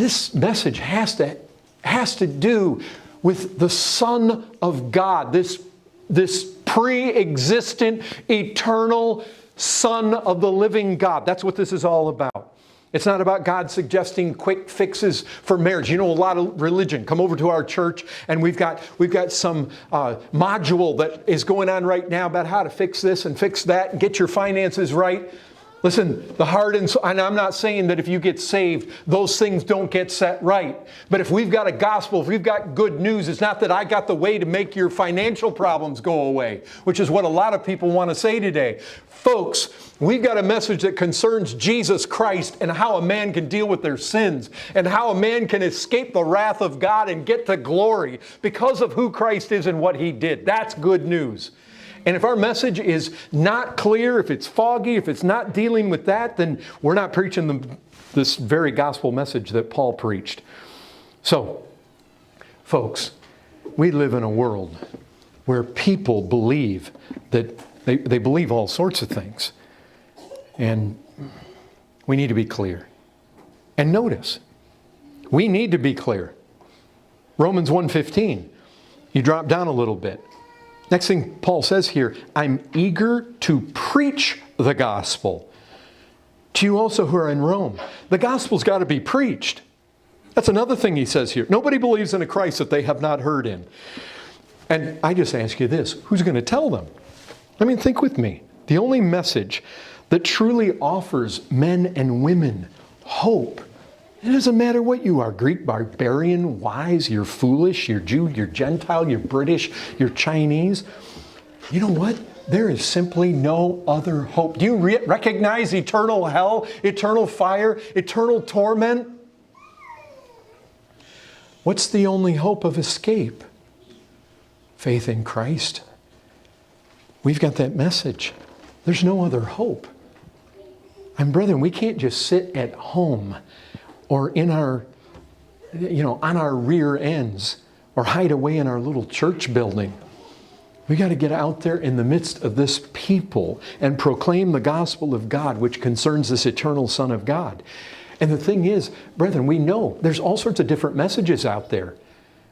this message has to do with the Son of God, this pre-existent, eternal Son of the living God. That's what this is all about. It's not about God suggesting quick fixes for marriage. You know, a lot of religion. Come over to our church and we've got some module that is going on right now about how to fix this and fix that and get your finances right. Listen, the heart and I'm not saying that if you get saved, those things don't get set right. But if we've got a gospel, if we've got good news, it's not that I got the way to make your financial problems go away, which is what a lot of people want to say today. Folks, we've got a message that concerns Jesus Christ and how a man can deal with their sins and how a man can escape the wrath of God and get to glory because of who Christ is and what He did. That's good news. And if our message is not clear, if it's foggy, if it's not dealing with that, then we're not preaching this very gospel message that Paul preached. So, folks, we live in a world where people believe that they believe all sorts of things. And we need to be clear. And notice, we need to be clear. Romans 1:15, you drop down a little bit. Next thing Paul says here, I'm eager to preach the gospel to you also who are in Rome. The gospel's got to be preached. That's another thing he says here. Nobody believes in a Christ that they have not heard in. And I just ask you this, who's going to tell them? I mean, think with me. The only message that truly offers men and women hope, it doesn't matter what you are, Greek, barbarian, wise, you're foolish, you're Jew, you're Gentile, you're British, you're Chinese. You know what? There is simply no other hope. Do you recognize eternal hell, eternal fire, eternal torment? What's the only hope of escape? Faith in Christ. We've got that message. There's no other hope. And brethren, we can't just sit at home or in our, on our rear ends, or hide away in our little church building. We got to get out there in the midst of this people and proclaim the gospel of God, which concerns this eternal Son of God. And the thing is, brethren, we know there's all sorts of different messages out there.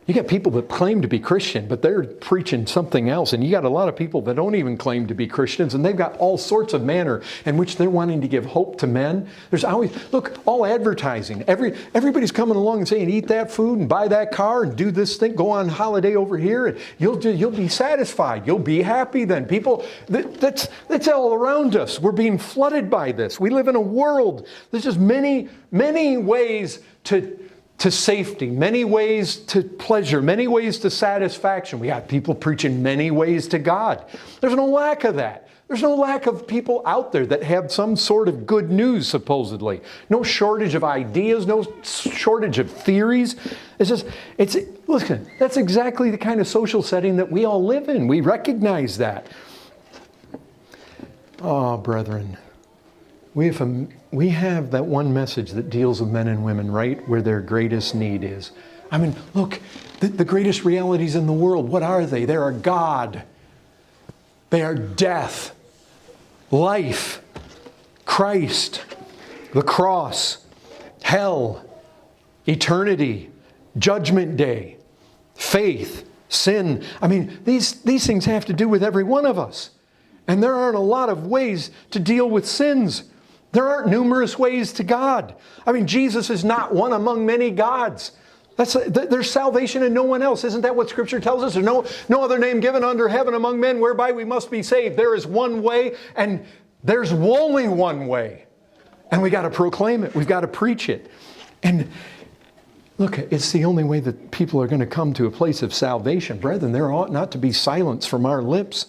You got people that claim to be Christian, but they're preaching something else. And you got a lot of people that don't even claim to be Christians, and they've got all sorts of manner in which they're wanting to give hope to men. There's always, look, all advertising. Everybody's coming along and saying, eat that food and buy that car and do this thing, go on holiday over here, and you'll be satisfied. You'll be happy then. People, that's all around us. We're being flooded by this. We live in a world. There's just many ways to safety, many ways to pleasure, many ways to satisfaction. We got people preaching many ways to God. There's no lack of that. There's no lack of people out there that have some sort of good news, supposedly. No shortage of ideas, no shortage of theories. Listen, that's exactly the kind of social setting that we all live in. We recognize that. Oh, brethren. We have that one message that deals with men and women right where their greatest need is. I mean, look, the greatest realities in the world, what are they? They are God. They are death, life, Christ, the cross, hell, eternity, judgment day, faith, sin. I mean, these things have to do with every one of us. And there aren't a lot of ways to deal with sins. There aren't numerous ways to God. I mean, Jesus is not one among many gods. There's salvation in no one else. Isn't that what Scripture tells us? There's no other name given under heaven among men whereby we must be saved. There is one way, and there's only one way. And we got to proclaim it. We've got to preach it. And look, it's the only way that people are going to come to a place of salvation. Brethren, there ought not to be silence from our lips.